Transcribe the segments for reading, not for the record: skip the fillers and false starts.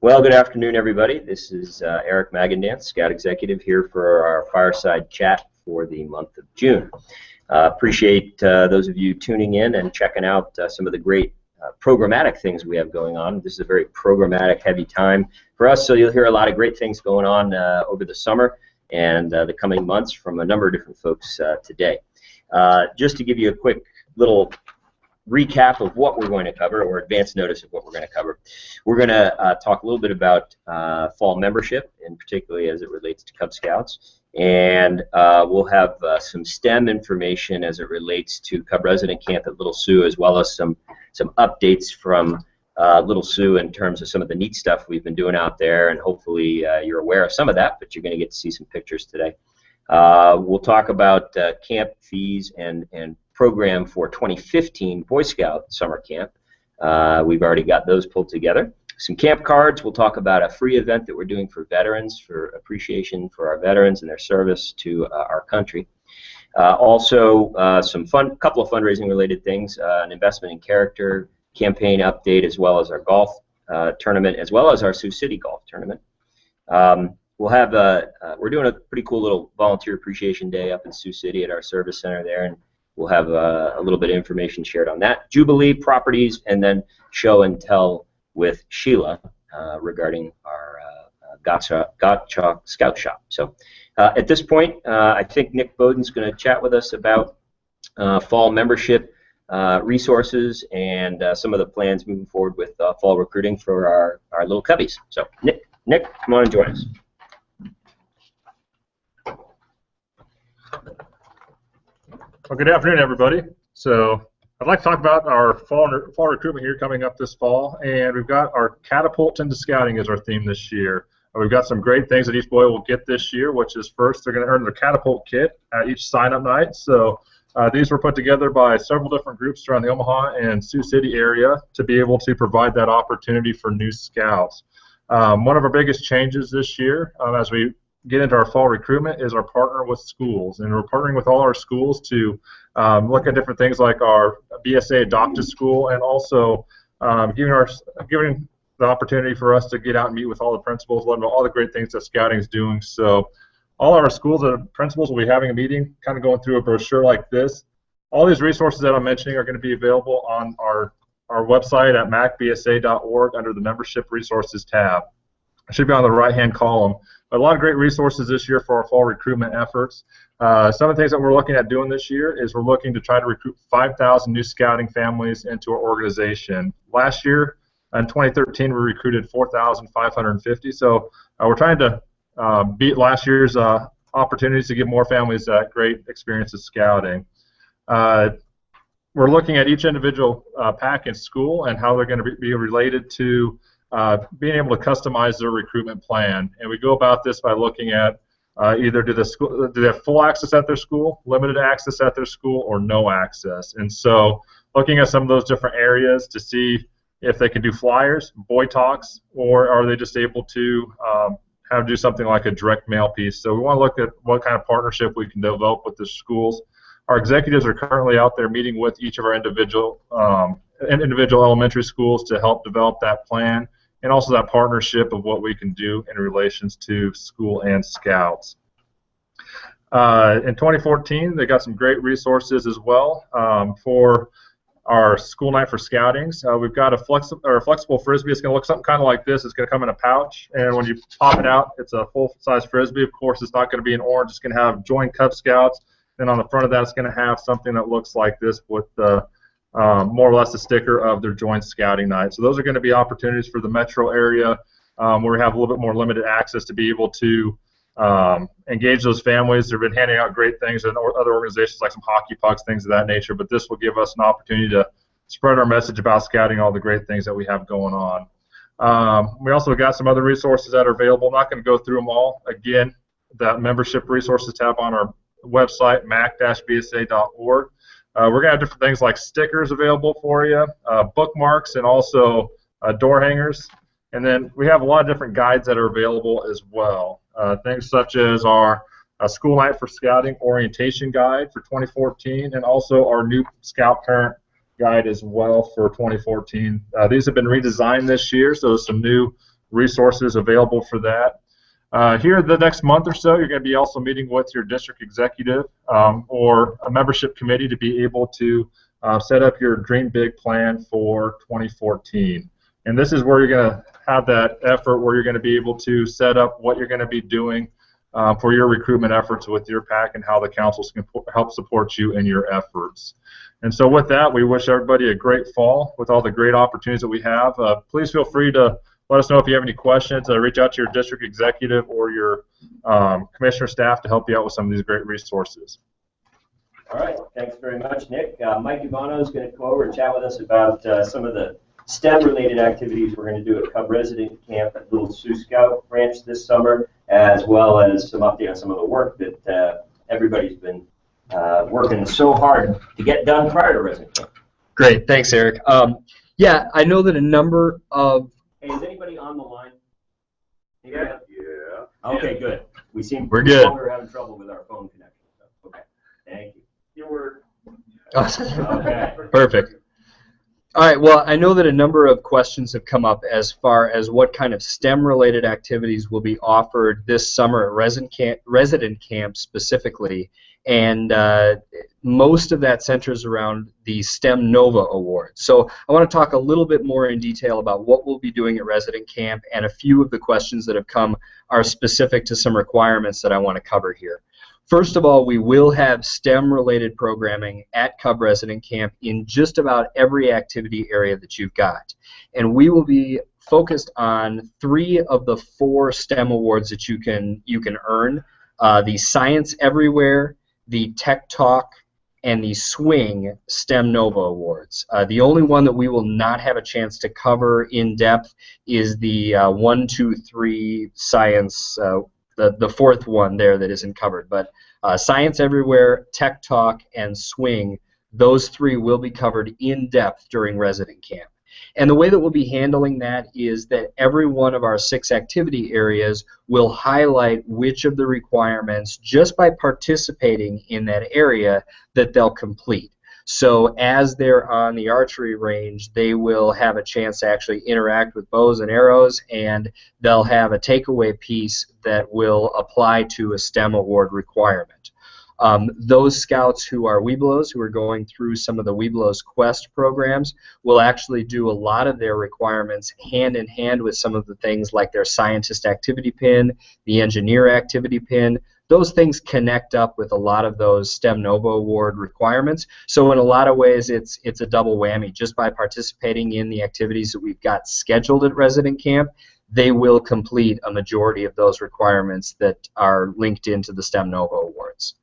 Well, good afternoon, everybody. This is Eric Magandance, Scout Executive, here for our Fireside chat for the month of June. Appreciate those of you tuning in and checking out some of the great programmatic things we have going on. This is a very programmatic heavy time for us, so you'll hear a lot of great things going on over the summer and the coming months from a number of different folks today. Just to give you a quick little recap of what we're going to cover, or advance notice of what we're going to cover. We're going to talk a little bit about fall membership, and particularly as it relates to Cub Scouts, and we'll have some STEM information as it relates to Cub Resident Camp at Little Sioux, as well as some updates from Little Sioux in terms of some of the neat stuff we've been doing out there, and hopefully you're aware of some of that, but you're going to get to see some pictures today. We'll talk about camp fees and program for 2015 Boy Scout Summer Camp. We've already got those pulled together. Some camp cards. We'll talk about a free event that we're doing for veterans, for appreciation for our veterans and their service to our country. Also, couple of fundraising related things, an investment in character campaign update, as well as our golf tournament, as well as our Sioux City golf tournament. We'll have we're doing a pretty cool little volunteer appreciation day up in Sioux City at our service center there, and we'll have a little bit of information shared on that. Jubilee properties, and then show and tell with Sheila regarding our Gotcha Scout Shop. So at this point, I think Nick Bowden's going to chat with us about fall membership resources and some of the plans moving forward with fall recruiting for our little cubbies. So Nick, come on and join us. Well, good afternoon, everybody. So I'd like to talk about our fall recruitment here coming up this fall, and we've got our Catapult into Scouting as our theme this year. We've got some great things that each boy will get this year, which is first, they're going to earn their Catapult kit at each sign-up night. So these were put together by several different groups around the Omaha and Sioux City area to be able to provide that opportunity for new scouts. One of our biggest changes this year as we get into our fall recruitment is our partner with schools, and we're partnering with all our schools to look at different things like our BSA adopted school, and also giving the opportunity for us to get out and meet with all the principals, let them know all the great things that scouting is doing. So all of our schools and principals will be having a meeting, kind of going through a brochure like this. All these resources that I'm mentioning are going to be available on our website at macbsa.org under the Membership Resources tab. It should be on the right-hand column. But a lot of great resources this year for our fall recruitment efforts. Some of the things that we're looking at doing this year is we're looking to try to recruit 5,000 new scouting families into our organization. Last year, in 2013, we recruited 4,550. So we're trying to beat last year's opportunities to give more families that great experience of scouting. We're looking at each individual pack in school and how they're going to be related to being able to customize their recruitment plan, and we go about this by looking at either do they have full access at their school, limited access at their school, or no access. And so looking at some of those different areas to see if they can do flyers, boy talks, or are they just able to do something like a direct mail piece. So we want to look at what kind of partnership we can develop with the schools. Our executives are currently out there meeting with each of our individual elementary schools to help develop that plan, and also that partnership of what we can do in relations to school and scouts. In 2014, they got some great resources as well for our school night for scoutings. We've got a flexible frisbee. It's going to look something kind of like this. It's going to come in a pouch, and when you pop it out, it's a full-size frisbee. Of course, it's not going to be in orange. It's going to have joined Cub Scouts, and on the front of that, it's going to have something that looks like this with the more or less a sticker of their joint scouting night. So those are going to be opportunities for the metro area where we have a little bit more limited access to be able to engage those families. They've been handing out great things in other organizations like some hockey pucks, things of that nature, but this will give us an opportunity to spread our message about scouting, all the great things that we have going on. We also got some other resources that are available. I'm not going to go through them all. Again, that Membership Resources tab on our website, mac-bsa.org. We're going to have different things like stickers available for you, bookmarks, and also door hangers. And then we have a lot of different guides that are available as well. Things such as our School Night for Scouting Orientation Guide for 2014, and also our new Scout Parent Guide as well for 2014. These have been redesigned this year, so there's some new resources available for that. Here the next month or so, you're going to be also meeting with your district executive or a membership committee to be able to set up your Dream Big plan for 2014. And this is where you're going to have that effort where you're going to be able to set up what you're going to be doing for your recruitment efforts with your PAC and how the councils can help support you in your efforts. And so with that, we wish everybody a great fall with all the great opportunities that we have. Please feel free to let us know if you have any questions. Reach out to your district executive or your commissioner staff to help you out with some of these great resources. All right, thanks very much, Nick. Mike Ivano is going to come over and chat with us about some of the STEM-related activities we're going to do at Cub Resident Camp at Little Sioux Scout Ranch this summer, as well as some update on some of the work that everybody's been working so hard to get done prior to Resident Camp. Great, thanks, Eric. Yeah, I know that a number of... Hey, is anybody on the line? Yeah. Okay, good. We're good. We're having trouble with our phone connection. So, okay, thank you. You were. Okay. Perfect. All right, well, I know that a number of questions have come up as far as what kind of STEM-related activities will be offered this summer at Resident Camp specifically, and most of that centers around the STEM Nova Awards. So I want to talk a little bit more in detail about what we'll be doing at Resident Camp, and a few of the questions that have come are specific to some requirements that I want to cover here. First of all, we will have STEM-related programming at Cub Resident Camp in just about every activity area that you've got. And we will be focused on 3 of the 4 STEM awards that you can earn, the Science Everywhere, the Tech Talk, and the Swing STEM Nova Awards. The only one that we will not have a chance to cover in depth is the 1, 2, 3 Science, the 4th one there that isn't covered. But Science Everywhere, Tech Talk, and Swing, those 3 will be covered in depth during Resident Camp. And the way that we'll be handling that is that every one of our 6 activity areas will highlight which of the requirements, just by participating in that area, that they'll complete. So as they're on the archery range, they will have a chance to actually interact with bows and arrows, and they'll have a takeaway piece that will apply to a STEM award requirement. Those scouts who are Webelos, who are going through some of the Webelos Quest programs, will actually do a lot of their requirements hand in hand with some of the things like their scientist activity pin, the engineer activity pin. Those things connect up with a lot of those STEM Nova Award requirements. So in a lot of ways, it's a double whammy. Just by participating in the activities that we've got scheduled at Resident Camp, they will complete a majority of those requirements that are linked into the STEM Nova Awards.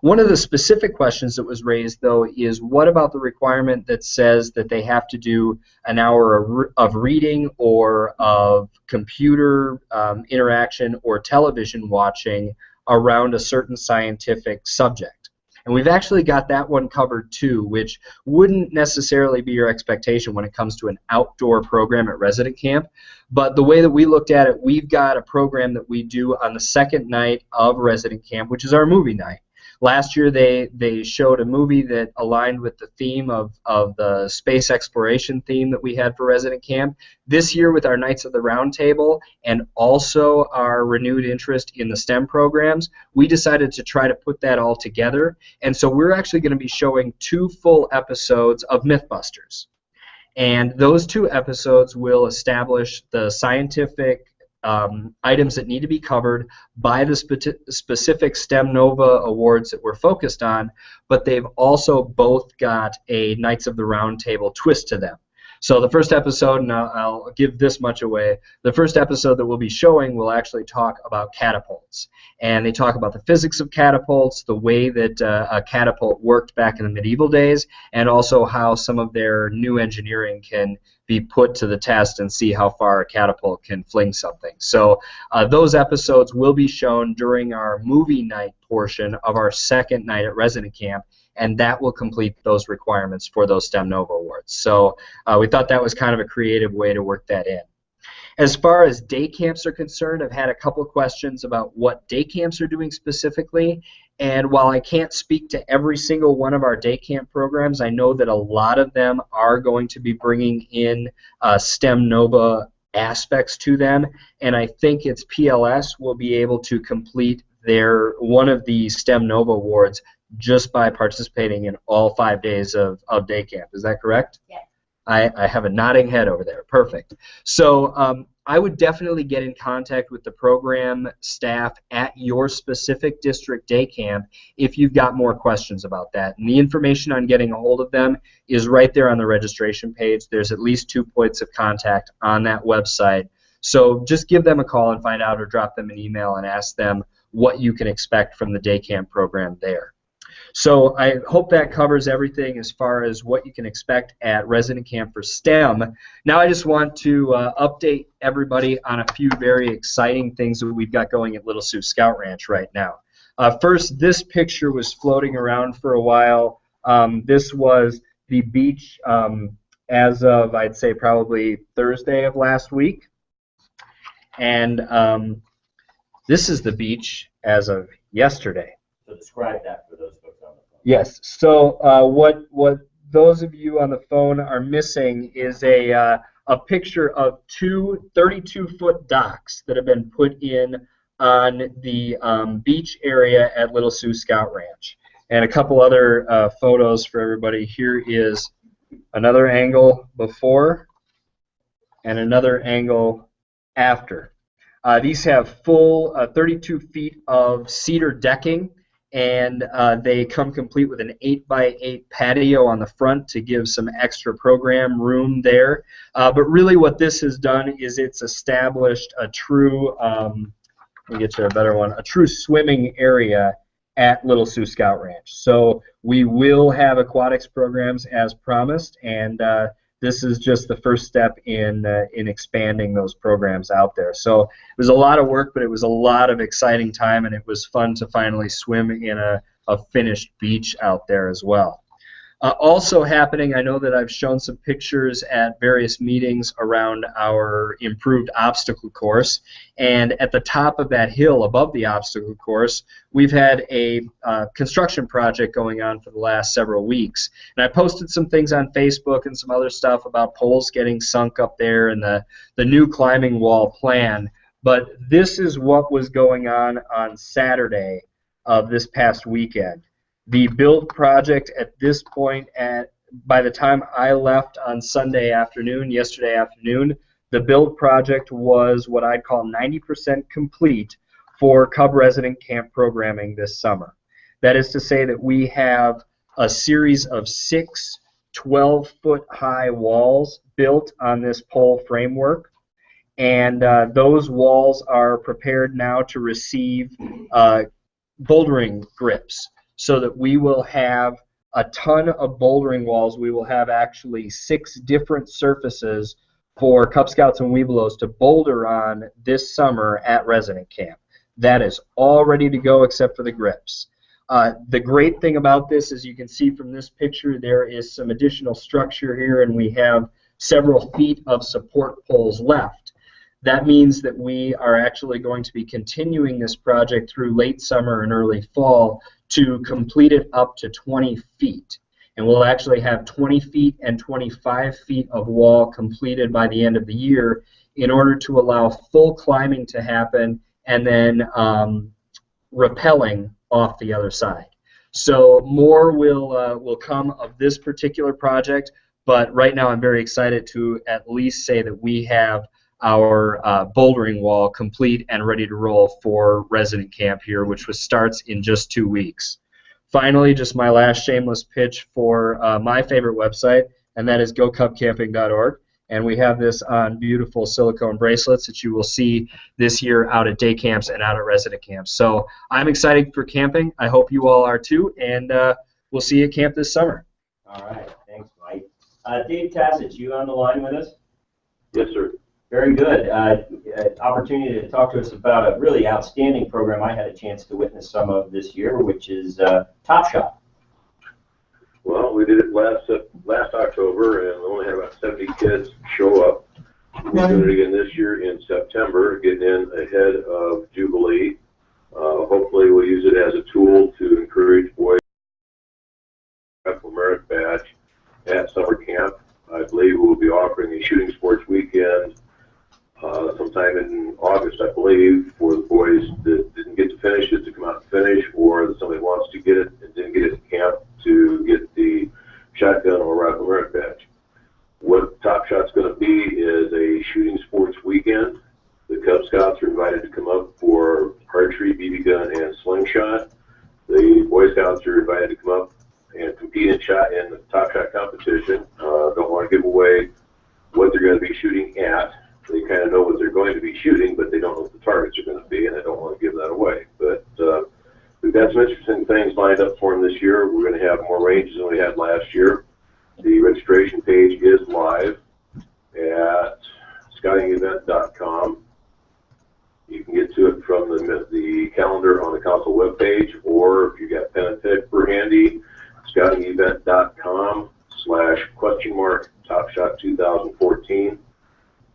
One of the specific questions that was raised, though, is what about the requirement that says that they have to do an hour of reading or of computer interaction or television watching around a certain scientific subject? And we've actually got that one covered too, which wouldn't necessarily be your expectation when it comes to an outdoor program at Resident Camp. But the way that we looked at it, we've got a program that we do on the 2nd night of Resident Camp, which is our movie night. Last year they showed a movie that aligned with the theme of the space exploration theme that we had for Resident Camp. This year, with our Knights of the Round Table and also our renewed interest in the STEM programs, we decided to try to put that all together. And so we're actually going to be showing 2 full episodes of Mythbusters. And those 2 episodes will establish the scientific items that need to be covered by the specific STEM Nova Awards that we're focused on, but they've also both got a Knights of the Round Table twist to them. So the first episode, and I'll give this much away, the first episode that we'll be showing will actually talk about catapults. And they talk about the physics of catapults, the way that a catapult worked back in the medieval days, and also how some of their new engineering can be put to the test and see how far a catapult can fling something. So those episodes will be shown during our movie night portion of our 2nd night at Resident Camp, and that will complete those requirements for those STEM Nova Awards. So we thought that was kind of a creative way to work that in. As far as day camps are concerned, I've had a couple of questions about what day camps are doing specifically, and while I can't speak to every single one of our day camp programs, I know that a lot of them are going to be bringing in STEM Nova aspects to them, and I think its PLS will be able to complete one of the STEM Nova awards just by participating in all 5 days of day camp. Is that correct? Yes. I have a nodding head over there. Perfect. So I would definitely get in contact with the program staff at your specific district day camp if you've got more questions about that. And the information on getting a hold of them is right there on the registration page. There's at least 2 points of contact on that website. So just give them a call and find out, or drop them an email and ask them what you can expect from the day camp program there. So I hope that covers everything as far as what you can expect at Resident Camp for STEM. Now I just want to update everybody on a few very exciting things that we've got going at Little Sioux Scout Ranch right now. First, this picture was floating around for a while. This was the beach as of, I'd say, probably Thursday of last week. And this is the beach as of yesterday. So describe that for those folks on the phone. Yes. So what those of you on the phone are missing is a picture of two 32-foot docks that have been put in on the beach area at Little Sioux Scout Ranch, and a couple other photos for everybody. Here is another angle before and another angle after. These have full 32 feet of cedar decking, and they come complete with an 8x8 patio on the front to give some extra program room there. But really what this has done is it's established a true, let me get you a better one, a true swimming area at Little Sioux Scout Ranch. So we will have aquatics programs as promised, and this is just the first step in expanding those programs out there. So it was a lot of work, but it was a lot of exciting time, and it was fun to finally swim in a finished beach out there as well. Also happening, I know that I've shown some pictures at various meetings around our improved obstacle course, and at the top of that hill above the obstacle course, we've had a construction project going on for the last several weeks. And I posted some things on Facebook and some other stuff about poles getting sunk up there and the new climbing wall plan, but this is what was going on Saturday of this past weekend. The build project at this point, by the time I left on Sunday afternoon, yesterday afternoon, the build project was what I'd call 90% complete for Cub Resident Camp programming this summer. That is to say that we have a series of 6 12-foot high walls built on this pole framework, and those walls are prepared now to receive bouldering grips, so that we will have a ton of bouldering walls. We will have actually 6 different surfaces for Cub Scouts and Webelos to boulder on this summer at Resident Camp. That is all ready to go except for the grips. The great thing about this, as you can see from this picture, there is some additional structure here, and we have several feet of support poles left. That means that we are actually going to be continuing this project through late summer and early fall to complete it up to 20 feet. And we'll actually have 20 feet and 25 feet of wall completed by the end of the year in order to allow full climbing to happen and then rappelling off the other side. So more will come of this particular project, but right now I'm very excited to at least say that we have our bouldering wall complete and ready to roll for Resident Camp here, which starts in just 2 weeks. Finally, just my last shameless pitch for my favorite website, and that is gocubcamping.org. And we have this on beautiful silicone bracelets that you will see this year out at day camps and out at resident camps. So I'm excited for camping. I hope you all are too, and we'll see you at camp this summer. All right. Thanks, Mike. Dave Tassett, you on the line with us? Yes, sir. Very good. Opportunity to talk to us about a really outstanding program I had a chance to witness some of this year, which is Top Shot. Well, we did it last October, and we only had about 70 kids show up. We're doing it again this year in September, getting in ahead of Jubilee. Hopefully we'll use it as a tool to encourage boys to have a merit badge at summer camp. I believe we'll be offering a shooting sports weekend sometime in August, I believe, for the boys that didn't get to finish it to come out and finish, or that somebody wants to get it and didn't get it at camp to get the shotgun or rifle merit badge. What Top Shot's going to be is a shooting sports weekend. The Cub Scouts are invited to come up for archery, BB gun, and slingshot. The Boy Scouts are invited to come up and compete in the Top Shot competition. Don't want to give away what they're going to be shooting at. They kind of know what they're going to be shooting, but they don't know what the targets are going to be, and I don't want to give that away. But we've got some interesting things lined up for them this year. We're going to have more ranges than we had last year. The registration page is live at scoutingevent.com. You can get to it from the calendar on the council webpage, or if you got pen and paper handy, scoutingevent.com/Top Shot 2014.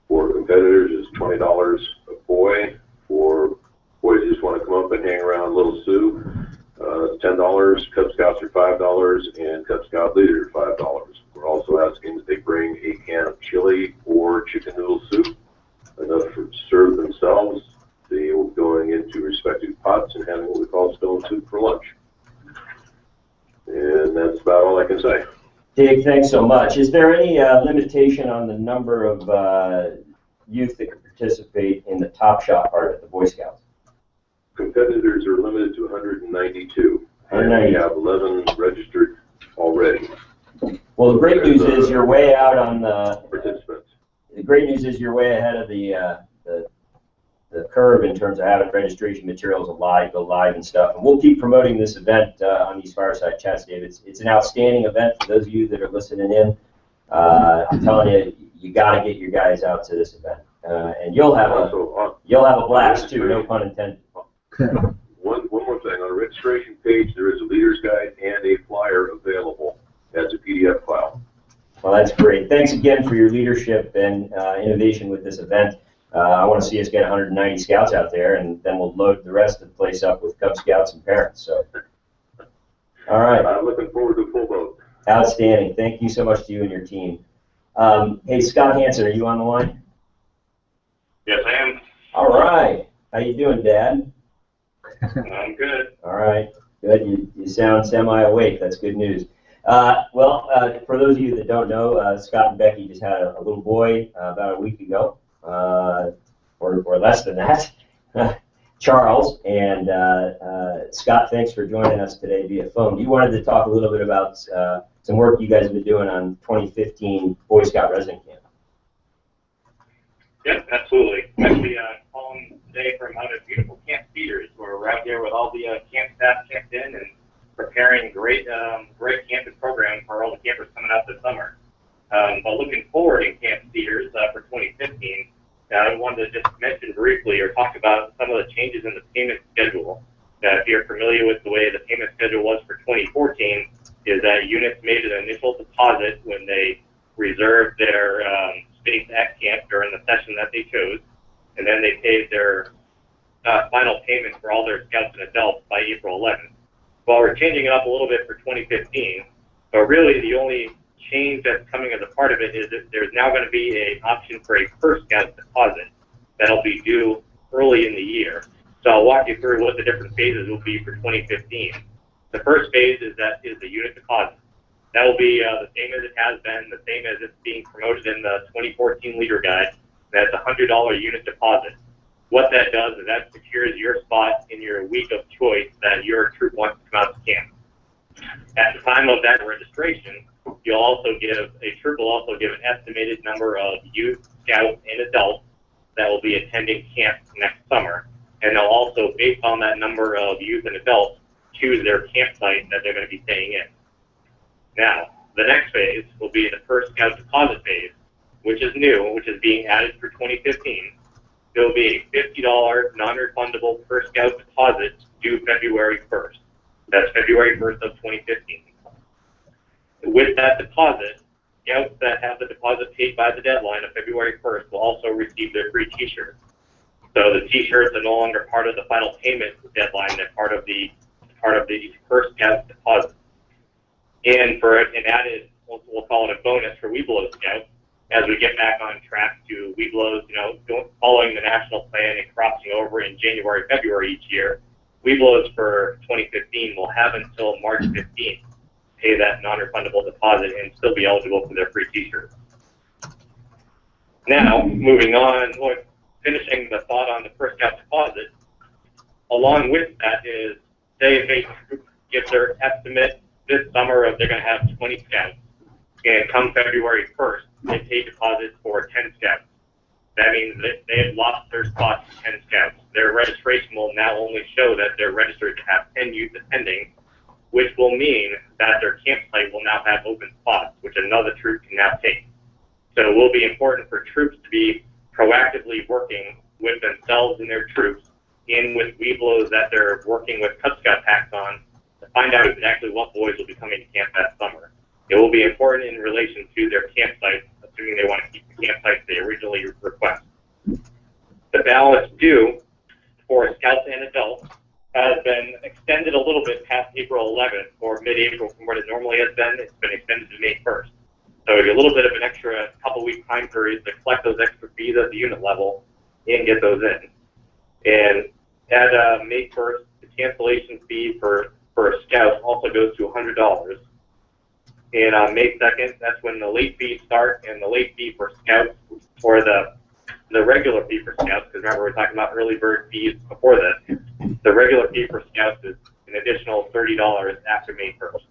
For competitors, is $20 a boy. For boys who just want to come up and hang around Little Sioux, $10. Cub Scouts are $5, and Cub Scout leaders are $5. We're also asking that they bring a can of chili or chicken noodle soup, enough to serve themselves. They will be going into respective pots and having what we call stone soup for lunch. And that's about all I can say. Dig, thanks so much. Is there any limitation on the number of youth that can participate in the Top Shot part of the Boy Scouts? Competitors are limited to 192, and we 192. have 11 registered already. Well, the great news is you're way out on the Participants. The great news is you're way ahead of the curve in terms of having registration materials go live and stuff. And we'll keep promoting this event on these Fireside Chats, David. It's an outstanding event for those of you that are listening in. I'm telling you, you got to get your guys out to this event, and you'll have a blast too. No pun intended. One more thing. On the registration page, there is a leader's guide and a flyer available as a PDF file. Well, that's great. Thanks again for your leadership and innovation with this event. I want to see us get 190 scouts out there, and then we'll load the rest of the place up with Cub Scouts and parents. So, all right. I'm looking forward to a full vote. Outstanding. Thank you so much to you and your team. Hey, Scott Hansen, are you on the line? Yes, I am. All right. How you doing, Dad? I'm good. All right. Good. You sound semi-awake. That's good news. For those of you that don't know, Scott and Becky just had a little boy about a week ago. Or less than that, Charles. And Scott, thanks for joining us today via phone. You wanted to talk a little bit about some work you guys have been doing on 2015 Boy Scout Resident Camp. Yep, absolutely. Actually, calling today from out at beautiful Camp Cedars, where we're out there with all the camp staff checked in and preparing great camping program for all the campers coming out this summer. But looking forward in Camp Cedars for 2015, I wanted to just mention briefly or talk about some of the changes in the payment schedule. If you're familiar with the way the payment schedule was for 2014, is that units made an initial deposit when they reserved their space at camp during the session that they chose, and then they paid their final payment for all their scouts and adults by April 11th. Well, we're changing it up a little bit for 2015, but really the only change that's coming as a part of it is that there's now going to be an option for a first scout deposit that'll be due early in the year. So I'll walk you through what the different phases will be for 2015. The first phase is the unit deposit. That will be the same as it has been, the same as it's being promoted in the 2014 leader guide. That's a $100 unit deposit. What that does is that secures your spot in your week of choice that your troop wants to come out to camp. At the time of that registration, a troop will also give an estimated number of youth, scouts, and adults that will be attending camp next summer. And they'll also, based on that number of youth and adults, choose their campsite that they're going to be staying in. Now, the next phase will be the first scout deposit phase, which is new, which is being added for 2015. There will be a $50 non-refundable per scout deposit due February 1st. That's February 1st of 2015. With that deposit, scouts that have the deposit paid by the deadline of February 1st will also receive their free T-shirts. So the T-shirts are no longer part of the final payment deadline; they're part of the first scout deposit. And for an added, we'll call it a bonus for Webelow Scouts, as we get back on track to Webelos, following the national plan and crossing over in January, February each year, Webelos for 2015 will have until March 15th to pay that non-refundable deposit and still be eligible for their free t-shirts. Now, moving on, finishing the thought on the per scout deposit, along with that is, say if a group gives their estimate this summer of they're going to have 20 scouts, and come February 1st, they pay deposits for 10 scouts. That means that they have lost their spots to 10 scouts. Their registration will now only show that they're registered to have 10 youth attending, which will mean that their campsite will now have open spots, which another troop can now take. So it will be important for troops to be proactively working with themselves and their troops, and with Webelos that they're working with Cub Scout packs on, to find out exactly what boys will be coming to camp that summer. It will be important in relation to their campsites, assuming they want to keep the campsites they originally request. The balance due for scouts and adults has been extended a little bit past April 11th, or mid-April from what it normally has been. It's been extended to May 1st. So a little bit of an extra couple-week time period to collect those extra fees at the unit level and get those in. And at May 1st, the cancellation fee for a scout also goes to $100. And on May 2nd, that's when the late fees start, and the late fee for scouts, or the regular fee for scouts, because remember we're talking about early bird fees before this, the regular fee for scouts is an additional $30 after May 1st.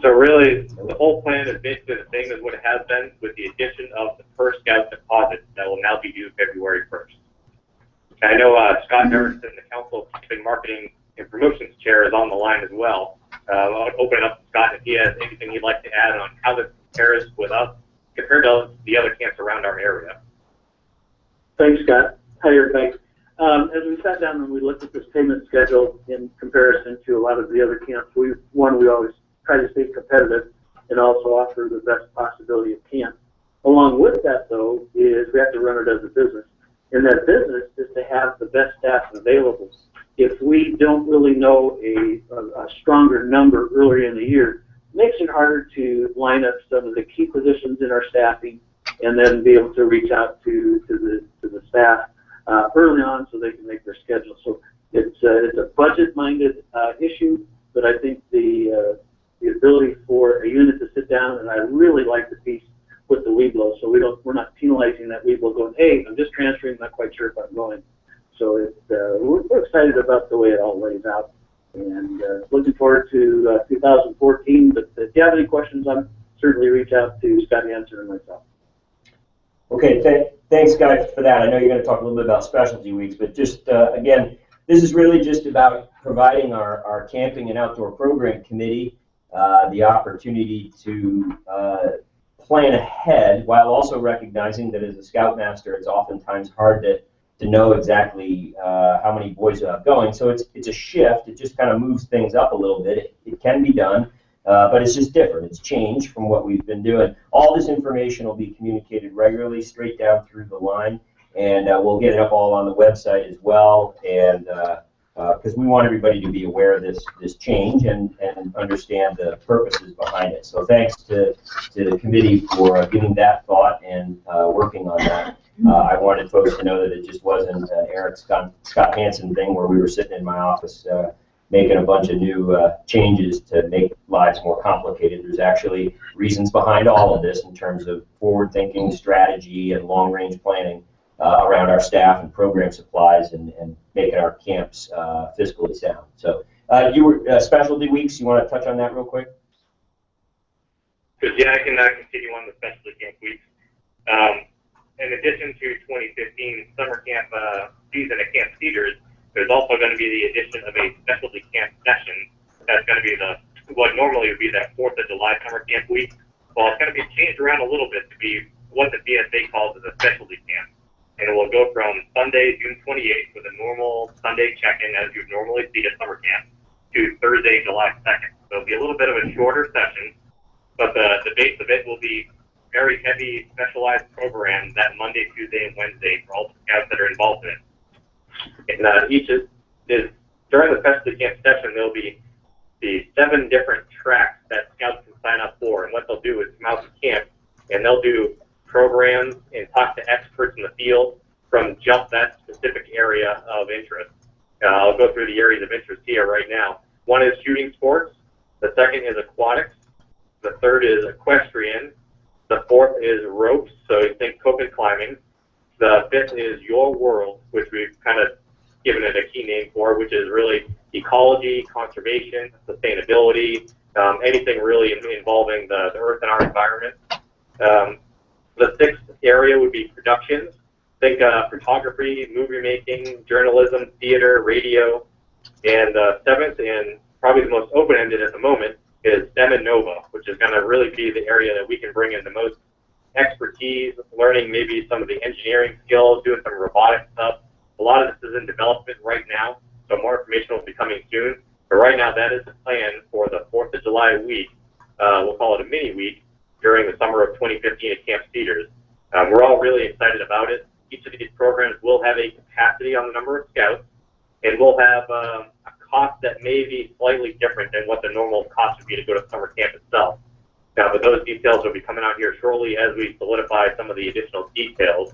So really, the whole plan is basically the same as what it has been, with the addition of the per scout deposit that will now be due February 1st. And I know Scott Harrison, the Council of Camping Marketing and Promotions Chair, is on the line as well. I'll open it up to Scott if he has anything he'd like to add on how this compares with us compared to the other camps around our area. Thanks, Scott. Hi, Eric. Thanks. As we sat down and we looked at this payment schedule in comparison to a lot of the other camps, we always try to stay competitive and also offer the best possibility of camp. Along with that, though, is we have to run it as a business. And that business is to have the best staff available. If we don't really know a stronger number earlier in the year, it makes it harder to line up some of the key positions in our staffing and then be able to reach out to the staff early on so they can make their schedule. So it's a budget-minded issue, but I think the ability for a unit to sit down, and I really like the piece with the Webelo, so we're not penalizing that Webelo going, hey, I'm just transferring, not quite sure if I'm going. So we're excited about the way it all lays out, and looking forward to 2014. But if you have any questions, I'm certainly reach out to Scott Hansen and myself. Okay, thanks, guys, for that. I know you're going to talk a little bit about specialty weeks, but just, again, this is really just about providing our camping and outdoor program committee the opportunity to plan ahead, while also recognizing that as a scoutmaster, it's oftentimes hard to know exactly how many boys you have going. So it's a shift. It just kind of moves things up a little bit. It can be done, but it's just different. It's changed from what we've been doing. All this information will be communicated regularly, straight down through the line, and we'll get it up all on the website as well. And because we want everybody to be aware of this change and understand the purposes behind it. So thanks to the committee for giving that thought and working on that. I wanted folks to know that it just wasn't Eric Scott Hansen thing where we were sitting in my office making a bunch of new changes to make lives more complicated. There's actually reasons behind all of this in terms of forward-thinking strategy and long-range planning around our staff and program supplies and making our camps fiscally sound. So you were specialty weeks. You want to touch on that real quick? Yeah, I can continue on the specialty camp weeks. In addition to 2015 summer camp season at Camp Cedars, there's also going to be the addition of a specialty camp session. That's going to be what normally would be that 4th of July summer camp week. Well, it's going to be changed around a little bit to be what the BSA calls as a specialty camp. And it will go from Sunday, June 28th, with a normal Sunday check-in as you'd normally see at summer camp, to Thursday, July 2nd. So it'll be a little bit of a shorter session, but the base of it will be very heavy specialized program that Monday, Tuesday, and Wednesday for all the scouts that are involved in it. And each is during the specialty camp session, there'll be the 7 different tracks that scouts can sign up for. And what they'll do is come out to camp, and they'll do programs and talk to experts in the field from just that specific area of interest. I'll go through the areas of interest here right now. One is shooting sports. The second is aquatics. The third is equestrian. The fourth is ropes, so you think coping climbing. The fifth is your world, which we've kind of given it a key name for, which is really ecology, conservation, sustainability, anything really involving the earth and our environment. The sixth area would be productions. Think photography, movie making, journalism, theater, radio. And the seventh, and probably the most open-ended at the moment, is STEM and NOVA, which is going to really be the area that we can bring in the most expertise, learning maybe some of the engineering skills, doing some robotic stuff. A lot of this is in development right now, so more information will be coming soon. But right now, that is the plan for the 4th of July week. We'll call it a mini week during the summer of 2015 at Camp Cedars. We're all really excited about it. Each of these programs will have a capacity on the number of scouts, and we'll have a cost that may be slightly different than what the normal cost would be to go to summer camp itself. Now, but those details will be coming out here shortly as we solidify some of the additional details.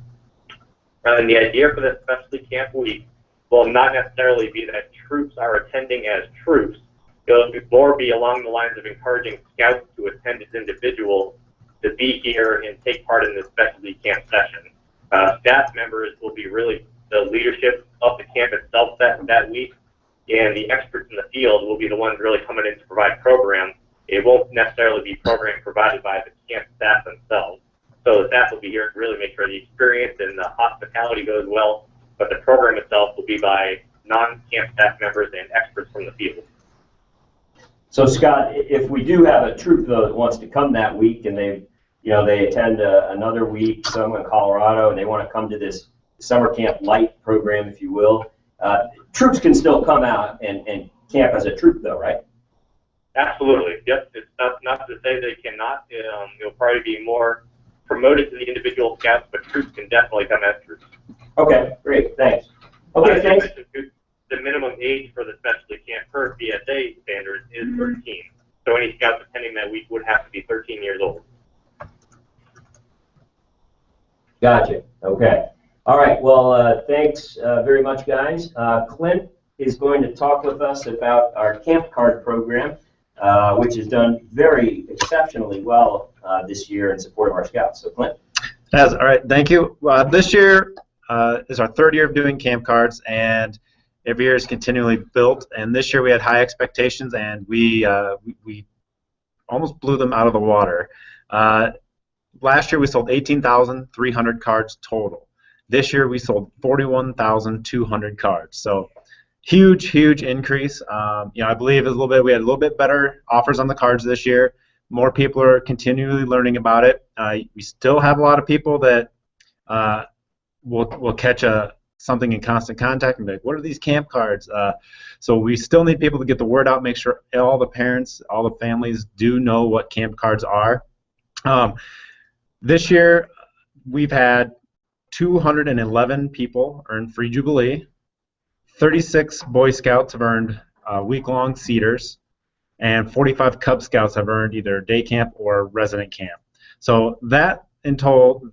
And the idea for this specialty camp week will not necessarily be that troops are attending as troops. It'll more be along the lines of encouraging scouts to attend as individuals to be here and take part in this specialty camp session. Staff members will be really the leadership of the camp itself that week, and the experts in the field will be the ones really coming in to provide programs. It won't necessarily be program provided by the camp staff themselves. So the staff will be here to really make sure the experience and the hospitality goes well, but the program itself will be by non-camp staff members and experts from the field. So Scott, if we do have a troop though that wants to come that week and they attend another week, some in Colorado, and they want to come to this summer camp light program, if you will, troops can still come out and camp as a troop though, right? Absolutely. Yep. It's not to say they cannot. It'll probably be more promoted to the individual scouts, but troops can definitely come as troops. Okay, great. Thanks. Okay, thanks. The minimum age for the specialty camp per BSA standards is 13. So any scouts attending that week would have to be 13 years old. Gotcha. Okay. All right. Well, thanks very much, guys. Clint is going to talk with us about our camp card program, which has done very exceptionally well this year in support of our scouts. So, Clint. All right. Thank you. This year is our third year of doing camp cards, and every year is continually built. And this year we had high expectations, and we almost blew them out of the water. Last year we sold 18,300 cards total. This year we sold 41,200 cards. So huge increase. I believe we had a little bit better offers on the cards this year. More people are continually learning about it. We still have a lot of people that will catch something in Constant Contact and be like, what are these camp cards? So we still need people to get the word out, make sure all the parents, all the families do know what camp cards are. This year, we've had 211 people earn free Jubilee. 36 Boy Scouts have earned week-long Cedars, and 45 Cub Scouts have earned either day camp or resident camp. So that entails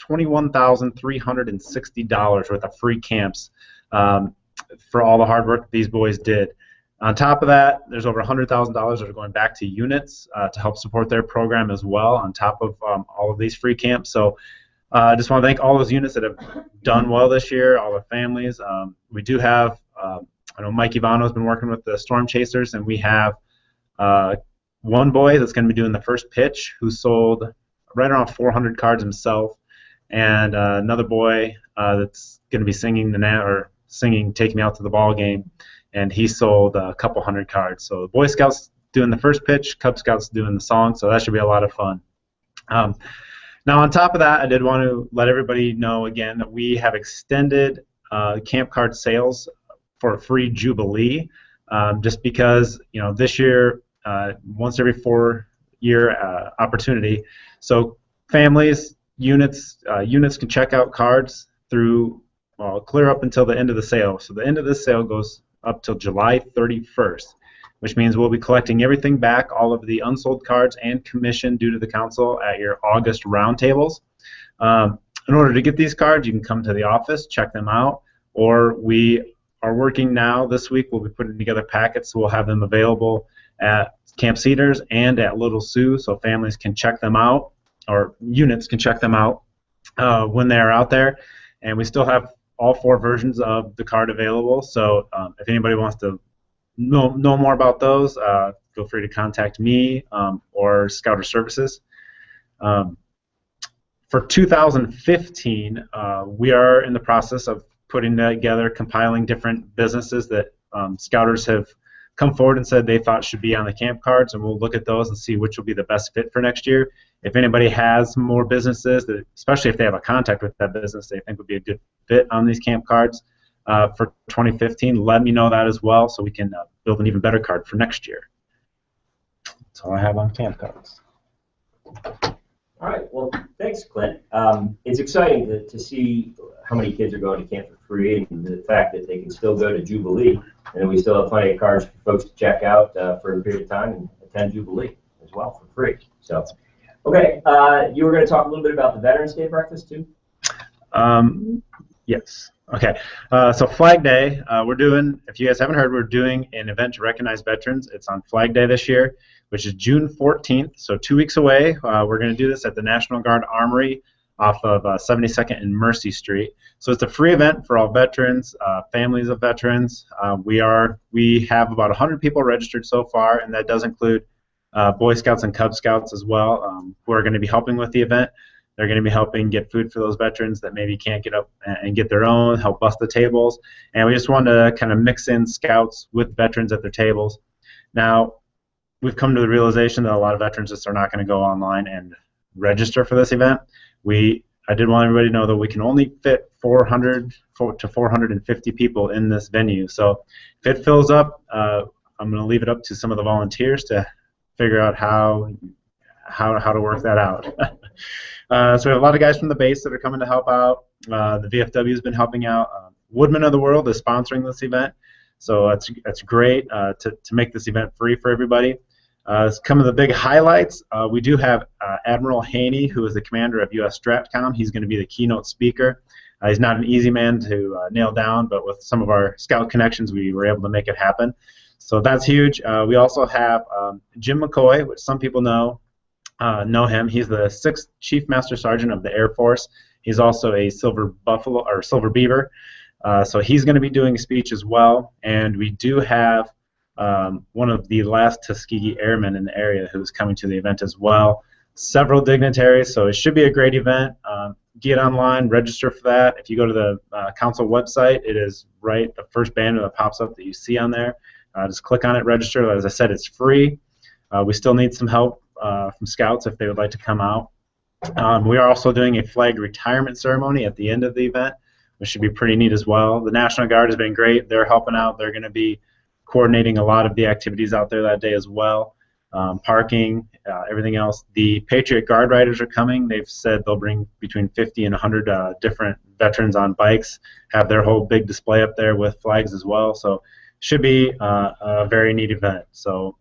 $21,360 worth of free camps for all the hard work these boys did. On top of that, there's over $100,000 that are going back to units to help support their program as well, on top of all of these free camps. So I just want to thank all those units that have done well this year, all the families. We do have, I know Mike Ivano has been working with the Storm Chasers, and we have one boy that's going to be doing the first pitch who sold right around 400 cards himself, and another boy that's going to be singing Take Me Out to the Ball Game, and he sold a couple hundred cards. So the Boy Scouts doing the first pitch, Cub Scouts doing the song, so that should be a lot of fun. Now on top of that, I did want to let everybody know again that we have extended camp card sales for a free Jubilee, just because this year, once every 4-year opportunity. So families, units can check out cards through clear up until the end of the sale. So the end of this sale goes up till July 31st. which means we'll be collecting everything back, all of the unsold cards and commission due to the council at your August roundtables. In order to get these cards, you can come to the office, check them out, or we are working now this week. We'll be putting together packets, so we'll have them available at Camp Cedars and at Little Sioux, so families can check them out, or units can check them out when they're out there. And we still have all 4 versions of the card available, so if anybody wants to know more about those, feel free to contact me or Scouter Services. For 2015, we are in the process of putting together, compiling different businesses that Scouters have come forward and said they thought should be on the camp cards, and we'll look at those and see which will be the best fit for next year. If anybody has more businesses, that, especially if they have a contact with that business they think would be a good fit on these camp cards for 2015, let me know that as well, so we can build an even better card for next year. That's all I have on camp cards. All right, well, thanks, Clint. It's exciting to see how many kids are going to camp for free, and the fact that they can still go to Jubilee, and we still have plenty of cards for folks to check out for a period of time and attend Jubilee as well for free. So, okay, you were going to talk a little bit about the Veterans Day breakfast too? Yes. Okay. So Flag Day, we're doing, if you guys haven't heard, we're doing an event to recognize veterans. It's on Flag Day this year, which is June 14th, so 2 weeks away. We're going to do this at the National Guard Armory off of 72nd and Mercy Street. So it's a free event for all veterans, families of veterans. We have about 100 people registered so far, and that does include Boy Scouts and Cub Scouts as well, who are going to be helping with the event. They're going to be helping get food for those veterans that maybe can't get up and get their own, help bust the tables. And we just want to kind of mix in Scouts with veterans at their tables. Now, we've come to the realization that a lot of veterans just are not going to go online and register for this event. I did want everybody to know that we can only fit 400 to 450 people in this venue. So if it fills up, I'm going to leave it up to some of the volunteers to figure out how to work that out. So we have a lot of guys from the base that are coming to help out. The VFW has been helping out. Woodman of the World is sponsoring this event, so that's great to make this event free for everybody. Some of the big highlights, we do have Admiral Haney, who is the commander of U.S. Stratcom. He's going to be the keynote speaker. He's not an easy man to nail down, but with some of our Scout connections, we were able to make it happen. So that's huge. We also have Jim McCoy, which some people know him. He's the 6th Chief Master Sergeant of the Air Force. He's also a Silver Buffalo or Silver Beaver. So he's going to be doing a speech as well. And we do have one of the last Tuskegee Airmen in the area who's coming to the event as well. Several dignitaries, so it should be a great event. Get online, register for that. If you go to the council website, it is right, the first banner that pops up that you see on there. Just click on it, register. As I said, it's free. We still need some help from Scouts if they would like to come out. We are also doing a flag retirement ceremony at the end of the event, which should be pretty neat as well. The National Guard has been great. They're helping out. They're going to be coordinating a lot of the activities out there that day as well. Parking, everything else. The Patriot Guard Riders are coming. They've said they'll bring between 50 and 100 different veterans on bikes, have their whole big display up there with flags as well. So should be a very neat event. So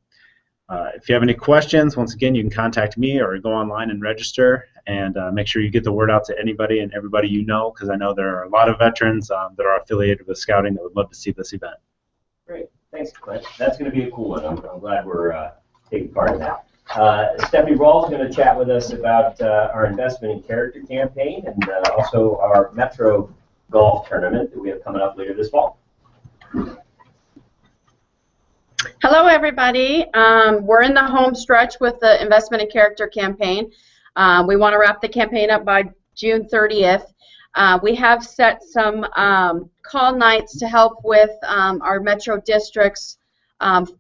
if you have any questions, once again, you can contact me or go online and register, and make sure you get the word out to anybody and everybody you know, because I know there are a lot of veterans that are affiliated with Scouting that would love to see this event. Great. Thanks, Clint. That's going to be a cool one. I'm glad we're taking part in that. Stephanie Rawls is going to chat with us about our investment in character campaign and also our Metro golf tournament that we have coming up later this fall. Hello, everybody. We're in the home stretch with the investment in character campaign. We want to wrap the campaign up by June 30th. We have set some call nights to help with our metro districts,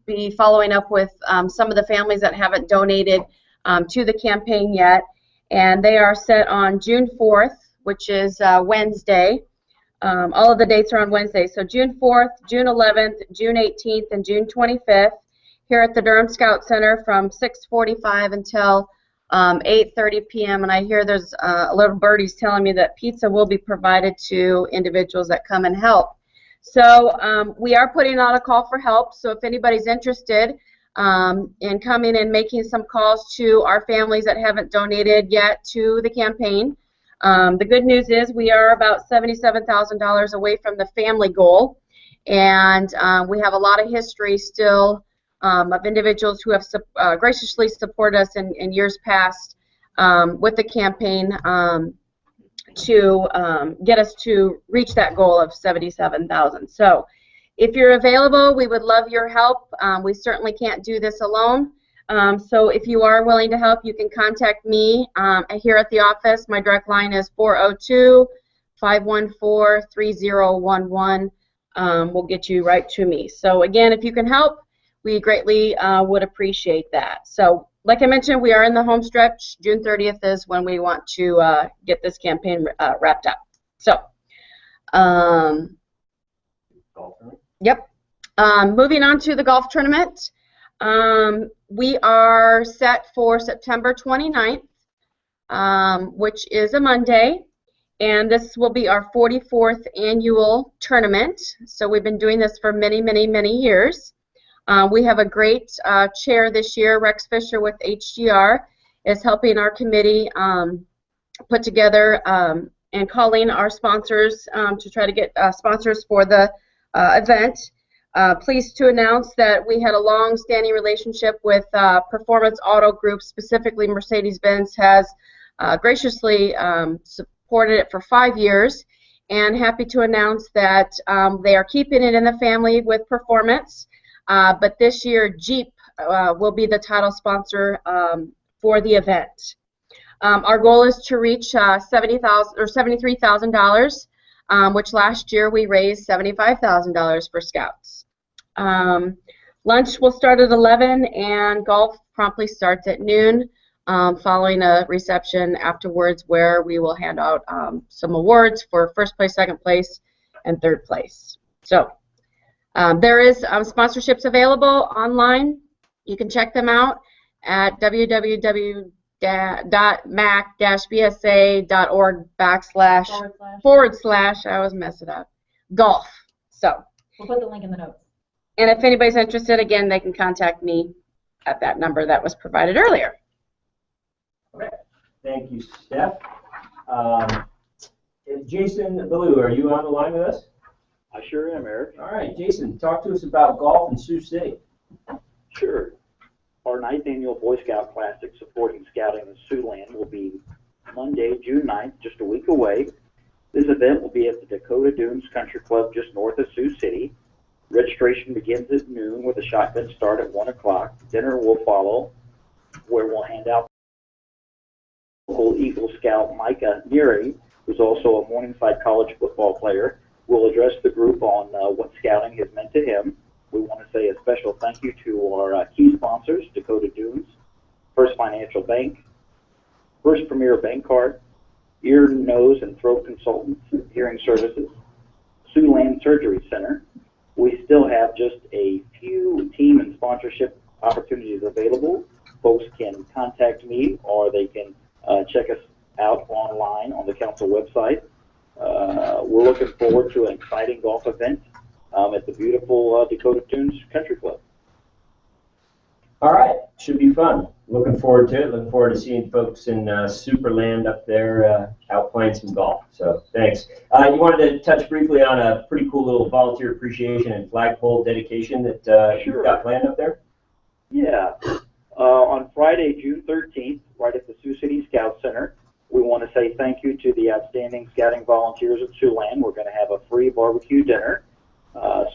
be following up with some of the families that haven't donated to the campaign yet. And they are set on June 4th, which is Wednesday. All of the dates are on Wednesday. So June 4th, June 11th, June 18th, and June 25th here at the Durham Scout Center from 6:45 until 8:30 p.m. And I hear there's little birdies telling me that pizza will be provided to individuals that come and help. So we are putting out a call for help. So if anybody's interested in coming and making some calls to our families that haven't donated yet to the campaign, the good news is we are about $77,000 away from the family goal, and we have a lot of history still of individuals who have graciously supported us in years past with the campaign to get us to reach that goal of $77,000. So if you're available, we would love your help. We certainly can't do this alone. So if you are willing to help, you can contact me here at the office. My direct line is 402-514-3011. We'll get you right to me. So again, if you can help, we greatly would appreciate that. So like I mentioned, we are in the home stretch. June 30th is when we want to get this campaign wrapped up. So, yep. Moving on to the golf tournament. We are set for September 29th, which is a Monday, and this will be our 44th annual tournament. So we've been doing this for many, many, many years. We have a great chair this year. Rex Fisher with HGR is helping our committee put together and calling our sponsors to try to get sponsors for the event. Pleased to announce that we had a long-standing relationship with Performance Auto Group, specifically Mercedes-Benz has graciously supported it for 5 years, and happy to announce that they are keeping it in the family with Performance. But this year, Jeep will be the title sponsor for the event. Our goal is to reach $73,000, which last year we raised $75,000 for Scouts. Lunch will start at 11, and golf promptly starts at noon, following a reception afterwards where we will hand out some awards for first place, second place, and third place. So. There is sponsorships available online. You can check them out at www.mac-bsa.org// I always mess it up, golf. So we'll put the link in the notes. And if anybody's interested, again, they can contact me at that number that was provided earlier. Okay. Thank you, Steph. Jason Ballou, are you on the line with us? I sure am, Eric. All right, Jason, talk to us about golf in Sioux City. Sure. Our 9th annual Boy Scout Classic supporting scouting in Siouxland will be Monday, June 9th, just a week away. This event will be at the Dakota Dunes Country Club just north of Sioux City. Registration begins at noon with a shotgun start at 1 o'clock. Dinner will follow, where we'll hand out local Eagle Scout Micah Neary, who's also a Morningside College football player. We'll address the group on what scouting has meant to him. We want to say a special thank you to our key sponsors, Dakota Dunes, First Financial Bank, First Premier Bank Card, Ear, Nose, and Throat Consultants, Hearing Services, Siouxland Surgery Center. We still have just a few team and sponsorship opportunities available. Folks can contact me, or they can check us out online on the council website. We're looking forward to an exciting golf event at the beautiful Dakota Dunes Country Club. All right, should be fun. Looking forward to it. Looking forward to seeing folks in Superland up there out playing some golf. So thanks. You wanted to touch briefly on a pretty cool little volunteer appreciation and flagpole dedication that you've got planned up there? Yeah. On Friday, June 13th, right at the Sioux City Scout Center, we want to say thank you to the outstanding scouting volunteers at Siouxland. We're going to have a free barbecue dinner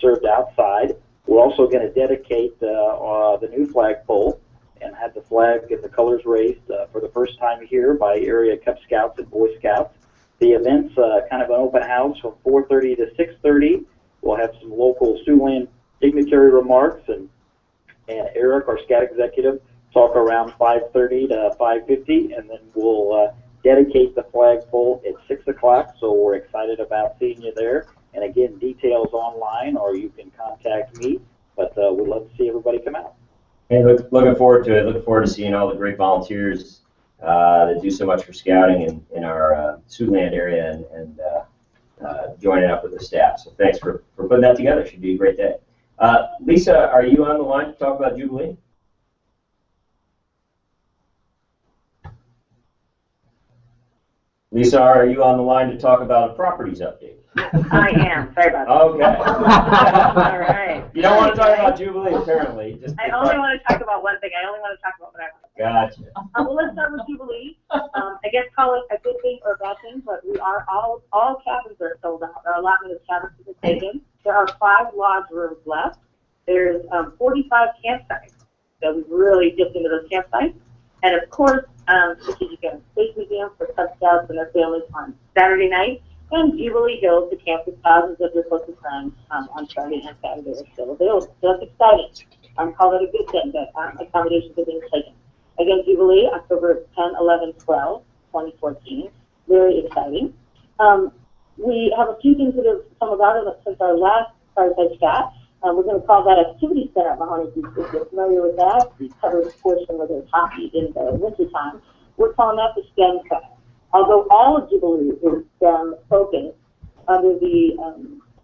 served outside. We're also going to dedicate the new flagpole and have the flag and the colors raised for the first time here by area Cub Scouts and Boy Scouts. The event's kind of an open house from 4:30 to 6:30. We'll have some local Siouxland dignitary remarks, and Eric, our scout executive, talk around 5:30 to 5:50, and then we'll dedicate the flagpole at 6 o'clock, so we're excited about seeing you there. And again, details online, or you can contact me, but we'd love to see everybody come out. Hey, looking forward to it. Looking forward to seeing all the great volunteers that do so much for scouting in our Siouxland area, and joining up with the staff. So thanks for putting that together. Should be a great day. Lisa, are you on the line to talk about Jubilee? Lisa, are you on the line to talk about a properties update? I am. Sorry about that. Okay. All right. You don't want to talk about Jubilee, apparently. I only want to talk about one thing. I only want to talk about what I want. Gotcha. Well, let's start with Jubilee. I guess call it a good thing or a bad thing, but we are all cabins are sold out. Our allotment of cabins is taken. There are 5 lodge rooms left. There's 45 campsites. So we've really dipped into those campsites. And of course, Strategic and Space Museum for Cub Scouts and their families on Saturday night, and Jubilee Hills to camp with thousands of your closest friends on Friday and Saturday are still available. So that's exciting. Call it a good thing that accommodations are being taken. Again, Jubilee, October 10, 11, 12, 2014. Very exciting. We have a few things that have come about since our last Fireside chat. We're going to call that Activity Center at Mahoney Beach. If you're familiar with that, we covered a portion where there's hockey in the wintertime. We're calling that the STEM Center. Although all of Jubilee is STEM focused, under the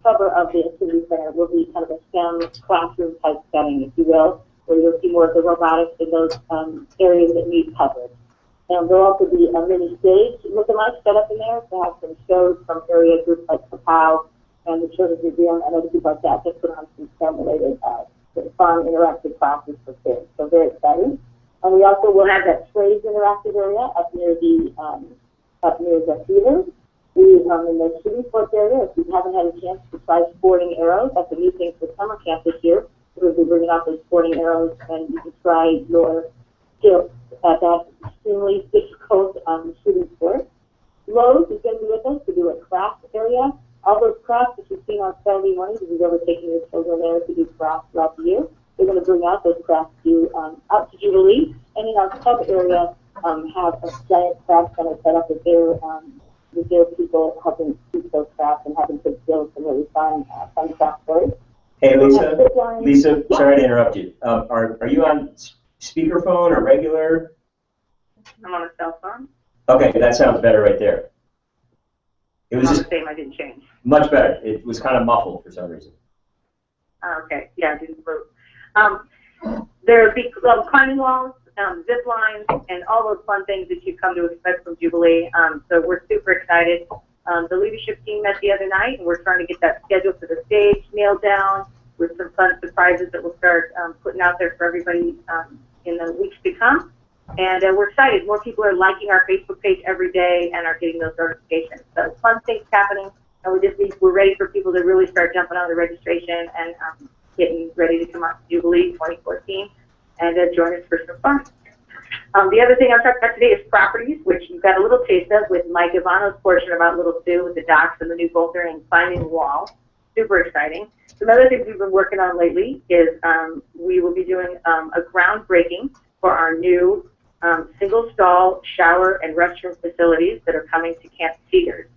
cover of the Activity Center will be kind of a STEM classroom type setting, if you will, where you'll see more of the robotics in those areas that need coverage. And there'll also be a mini stage looking like set up in there to have some shows from area groups like Kapow and the Children's Museum and other people like that that put on some STEM-related fun, interactive classes for kids. So very exciting. And we also will have that Trays interactive area up near the theater. We in the shooting sports area, if you haven't had a chance to try sporting arrows, that's a new thing for summer camp this year. We'll be bringing out those sporting arrows, and you can try your skills at that extremely difficult shooting sport. Lowe's is going to be with us to do a craft area. All those crafts that you've seen on Saturday mornings, if you've ever taken your children there to do crafts throughout the year, they're going to bring out those crafts out to Jubilee. And in our club area, have a giant craft center set up with their people helping teach those crafts and having kids build some really fun craft stories. Hey, Lisa, sorry to interrupt you. Are you on speakerphone or regular? I'm on a cell phone. Okay, that sounds better right there. It was just the same. I didn't change. Much better. It was kind of muffled for some reason. Okay. Yeah, I didn't move. There'll be climbing walls, zip lines, and all those fun things that you've come to expect from Jubilee. So we're super excited. The leadership team met the other night, and we're trying to get that schedule for the stage nailed down with some fun surprises that we'll start putting out there for everybody in the weeks to come. And we're excited. More people are liking our Facebook page every day and are getting those notifications. So fun things happening, and we're ready for people to really start jumping on the registration and getting ready to come out to Jubilee 2014 and join us for some fun. The other thing I'm talking about today is properties, which you've got a little taste of with Mike Ivano's portion about Little Sioux with the docks and the new Bolter and climbing the wall. Super exciting. Some other things we've been working on lately is we will be doing a groundbreaking for our new single stall shower and restroom facilities that are coming to Camp Cedars.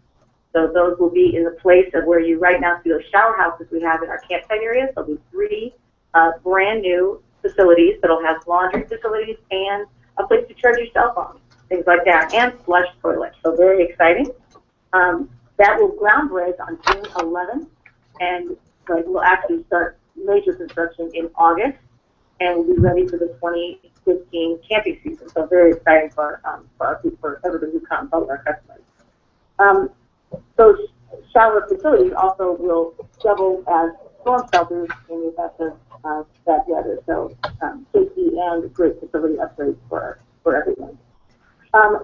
So those will be in the place of where you right now see those shower houses we have in our campsite areas. There'll be 3 brand new facilities that'll have laundry facilities and a place to charge your cell phone, things like that, and flush toilets. So very exciting. That will ground break on June 11th, and we'll actually start major construction in August, and we'll be ready for the 2015 camping season. So very exciting for everybody who comes, all of our customers. Those shower facilities also will double as storm shelters in the event of bad weather. So safety and great facility upgrades for everyone.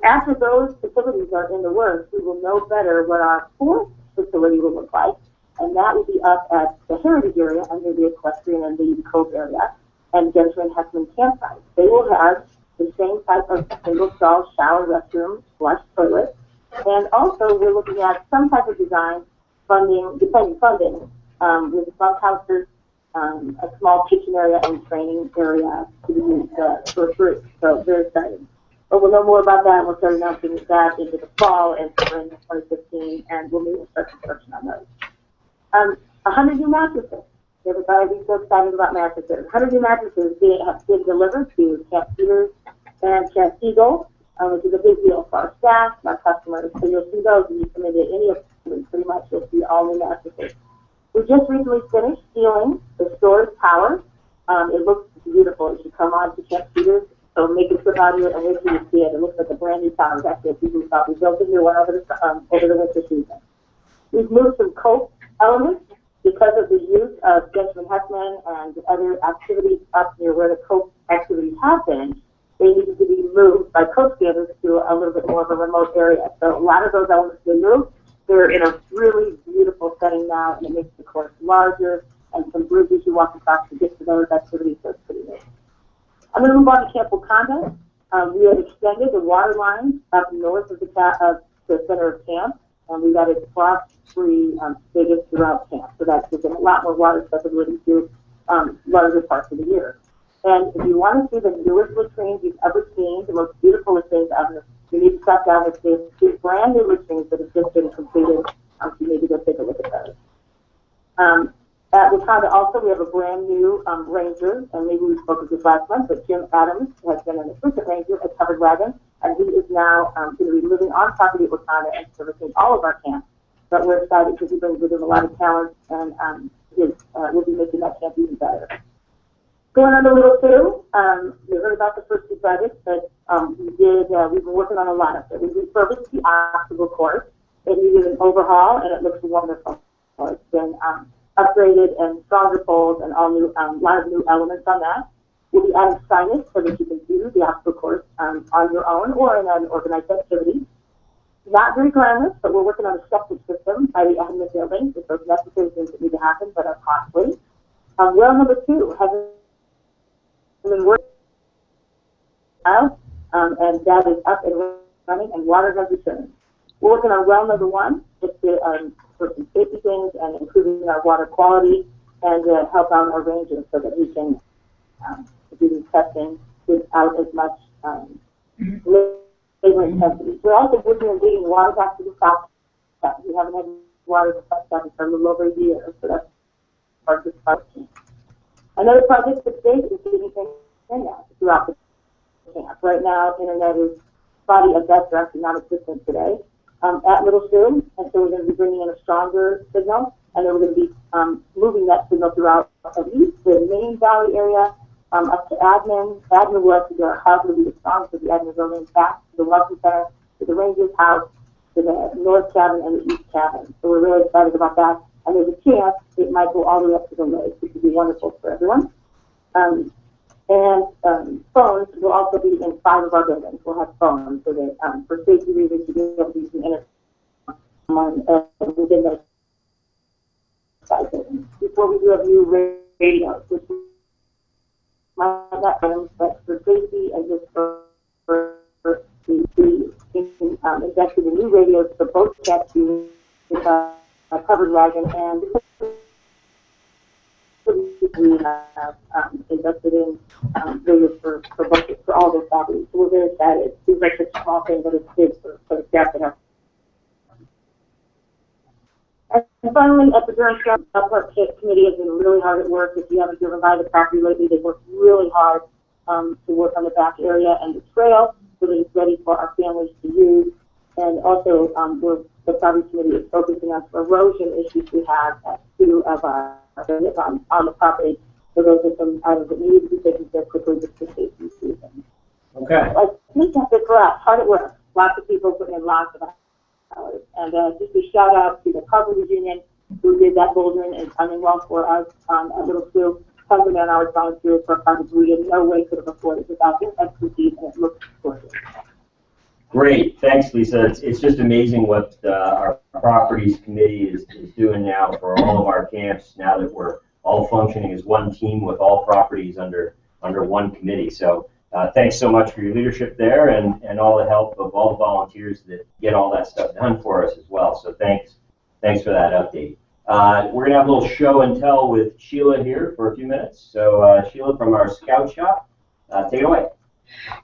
After those facilities are in the works, we will know better what our 4th facility will look like, and that will be up at the Heritage area under the Equestrian and the Cove area and Gentry and Heckman campsite. They will have the same type of single stall shower, restroom, flush toilet, and also we're looking at some type of design funding, depending funding, with bunkhouses, a small kitchen area and training area to be used for groups. So very exciting. But we'll know more about that. We'll start announcing that into the fall and spring of 2015, and we'll start construction on those. 100 new mattresses. Everybody be so excited about mattresses. 100 new mattresses have been delivered to Camp Cedars and Camp Eagle, which is a big deal for our staff and our customers. So you'll see those when you come into any of pretty much you'll see all new mattresses. We just recently finished sealing the storage tower. It looks beautiful as you come on to Camp Cedars. So make a trip out here and wait till you see it. It looks like a brand new tower. It's actually a piece of stuff. We built a new one over the winter season. We've moved some coast elements because of the use of Benjamin Heckman and other activities up near where the coast activities have been. They needed to be moved by coast standards to a little bit more of a remote area. So a lot of those elements have been moved. They're in a really beautiful setting now, and it makes the course larger and some bridges you walk across to get to those activities. So it's pretty neat. I'm going to move on to Camp Wakanda. We have extended the water line up north of the center of camp, and we've added frost-free spigots throughout camp. So that's given a lot more water accessibility to larger parts of the year. And if you want to see the newest latrines you've ever seen, the most beautiful latrines ever, you need to stop down and see two brand new latrines that have just been completed. So you need to go take a look at those. At Wakanda also, we have a brand new ranger, and maybe we spoke of this last month, but Jim Adams has been an assistant ranger at Covered Wagon, and he is now going to be living on property at Wakanda and servicing all of our camps. But we're excited because he brings with him a lot of talent, and we'll be making that camp even better. Going on to Little Sioux, we heard about the first two projects, but we've been working on a lot of it. We refurbished the obstacle course. It needed an overhaul, and it looks wonderful. It's been upgraded and stronger poles and all new, a lot of new elements on that. We'll be adding signage so that you can do the obstacle course on your own or in an organized activity. Not very glamorous, but we're working on a septic system by the end of the building with those necessary things that need to happen but are costly. Well number 2 hasn't been working out, and that is up and running, and water has returned. We're working on well number 1, just to for some safety things and improving our water quality and help out our rangers so that we can do testing without as much labor intensity. We're also working on getting water back to the south. We haven't had water to the south for a little over a year, so that's part of this project. Another project for today is getting internet throughout the camp. Right now, internet is spotty at best, or actually non-existent today. At Little Sioux, and so we're going to be bringing in a stronger signal, and then we're going to be moving that signal throughout at least the main valley area up to admin. Admin will actually be our hub, will be the strongest of the admin building, back to the welcome center, to the ranger's house, to the north cabin and the east cabin. So we're really excited about that, and there's a chance it might go all the way up to the lake, which would be wonderful for everyone. Phones will also be in 5 of our buildings. We'll have phones so that for safety reasons, you can be able to use the internet within those 5 buildings. Before we do have new radios, which might not be, but for safety and just for the invested in new radios for both camps, Covered Wagon and we have invested in radios for all those properties. So we're very excited. It seems like a small thing, but it's big for the staff that have. And finally, at the Durham Park Committee has been really hard at work. If you haven't driven by the property lately, they've worked really hard to work on the back area and the trail so that it's ready for our families to use. And also, the property committee is focusing on some erosion issues we have at 2 of our on the property. So those are some items that need to be taken care of quickly just for safety reasons. Okay. I think that's it for us. Hard at work. Lots of people putting in lots of hours. And just a shout out to the Carpenters Union who did that bouldering and coming well for us at Little Sioux. Husband and I were volunteers for a project we in no way could have afforded without their expertise, and it looks gorgeous. Great, thanks, Lisa. It's just amazing what our properties committee is doing now for all of our camps. Now that we're all functioning as one team with all properties under one committee. So thanks so much for your leadership there and all the help of all the volunteers that get all that stuff done for us as well. So thanks for that update. We're gonna have a little show and tell with Sheila here for a few minutes. So Sheila from our Scout Shop, take it away.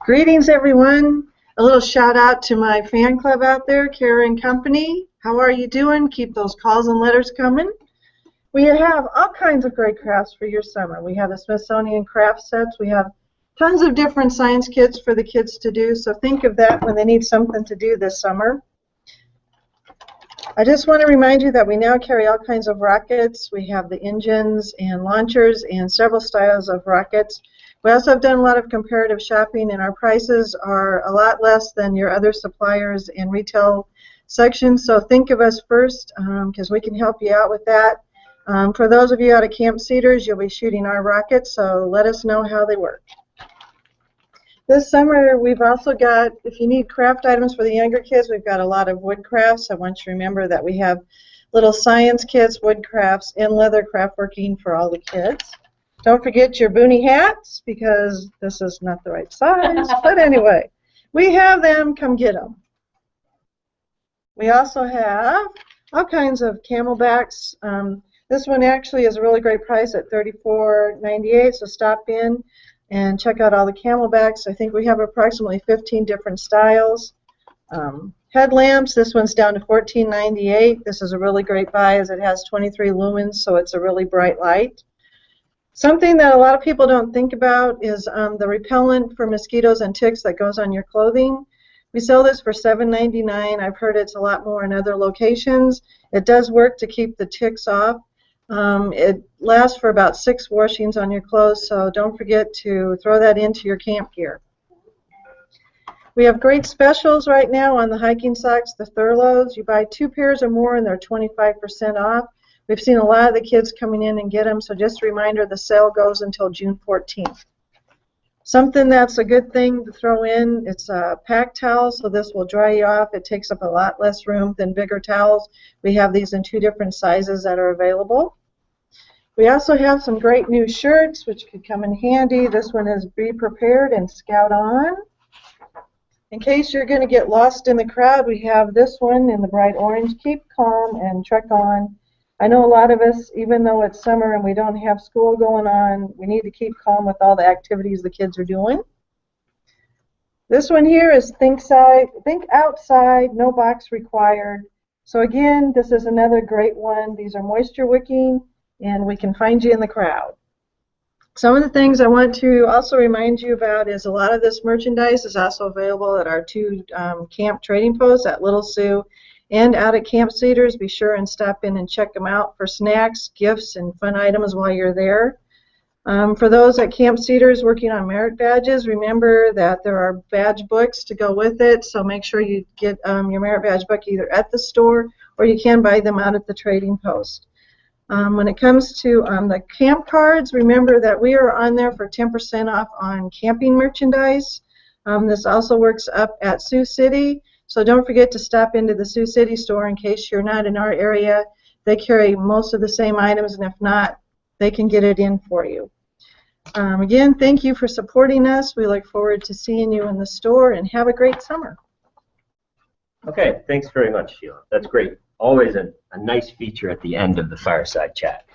Greetings, everyone. A little shout out to my fan club out there, Kara and Company. How are you doing? Keep those calls and letters coming. We have all kinds of great crafts for your summer. We have the Smithsonian craft sets. We have tons of different science kits for the kids to do, so think of that when they need something to do this summer. I just want to remind you that we now carry all kinds of rockets. We have the engines and launchers and several styles of rockets. We also have done a lot of comparative shopping, and our prices are a lot less than your other suppliers and retail sections. So think of us first, because we can help you out with that. For those of you out of Camp Cedars, you'll be shooting our rockets, so let us know how they work. This summer, we've also got, if you need craft items for the younger kids, we've got a lot of wood crafts. I want you to remember that we have little science kits, wood crafts, and leather craft working for all the kids. Don't forget your boonie hats, because this is not the right size. But anyway, we have them. Come get them. We also have all kinds of camelbacks. This one actually is a really great price at $34.98, so stop in and check out all the camelbacks. I think we have approximately 15 different styles. Headlamps, this one's down to $14.98. This is a really great buy as it has 23 lumens, so it's a really bright light. Something that a lot of people don't think about is the repellent for mosquitoes and ticks that goes on your clothing. We sell this for $7.99. I've heard it's a lot more in other locations. It does work to keep the ticks off. It lasts for about 6 washings on your clothes, so don't forget to throw that into your camp gear. We have great specials right now on the hiking socks, the Thurlows. You buy 2 pairs or more and they're 25% off. We've seen a lot of the kids coming in and get them, so just a reminder, the sale goes until June 14th. Something that's a good thing to throw in, it's a pack towel, so this will dry you off. It takes up a lot less room than bigger towels. We have these in 2 different sizes that are available. We also have some great new shirts, which could come in handy. This one is Be Prepared and Scout On. In case you're going to get lost in the crowd, we have this one in the bright orange, Keep Calm and Trek On. I know a lot of us, even though it's summer and we don't have school going on, we need to keep calm with all the activities the kids are doing. This one here is Think Outside, No Box Required. So again, this is another great one. These are moisture wicking, and we can find you in the crowd. Some of the things I want to also remind you about is a lot of this merchandise is also available at our 2 camp trading posts at Little Sioux and out at Camp Cedars. Be sure and stop in and check them out for snacks, gifts, and fun items while you're there. For those at Camp Cedars working on merit badges, remember that there are badge books to go with it, so make sure you get your merit badge book either at the store or you can buy them out at the trading post. When it comes to the camp cards, remember that we are on there for 10% off on camping merchandise. This also works up at Sioux City, so don't forget to stop into the Sioux City store in case you're not in our area. They carry most of the same items, and if not, they can get it in for you. Again, thank you for supporting us. We look forward to seeing you in the store, and have a great summer. Okay, thanks very much, Sheila. That's great. Always a nice feature at the end of the Fireside Chat.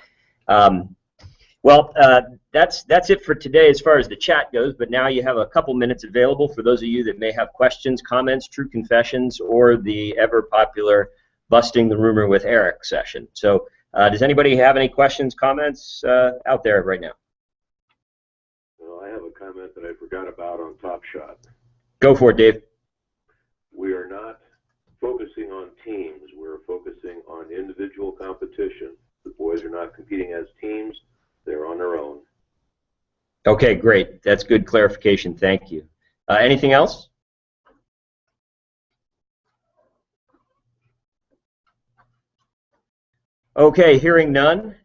That's it for today as far as the chat goes, but now you have a couple minutes available for those of you that may have questions, comments, true confessions, or the ever-popular Busting the Rumor with Eric session. So does anybody have any questions, comments out there right now? Well, I have a comment that I forgot about on Top Shot. Go for it, Dave. We are not focusing on teams. We're focusing on individual competition. The boys are not competing as teams. They're on their own. Okay, great. That's good clarification. Thank you. Anything else? Okay, hearing none.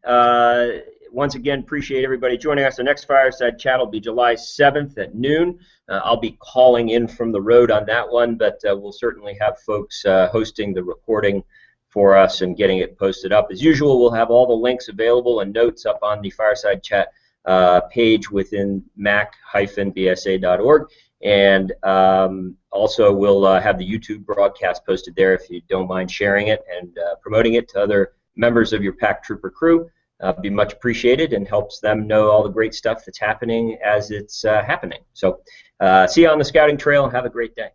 Once again, appreciate everybody joining us. The next Fireside Chat will be July 7th at noon. I'll be calling in from the road on that one, but we'll certainly have folks hosting the recording for us and getting it posted up. As usual, we'll have all the links available and notes up on the Fireside Chat page within mac-bsa.org. And also we'll have the YouTube broadcast posted there if you don't mind sharing it and promoting it to other members of your Pack Trooper crew. Be much appreciated and helps them know all the great stuff that's happening as it's happening. So see you on the scouting trail and have a great day.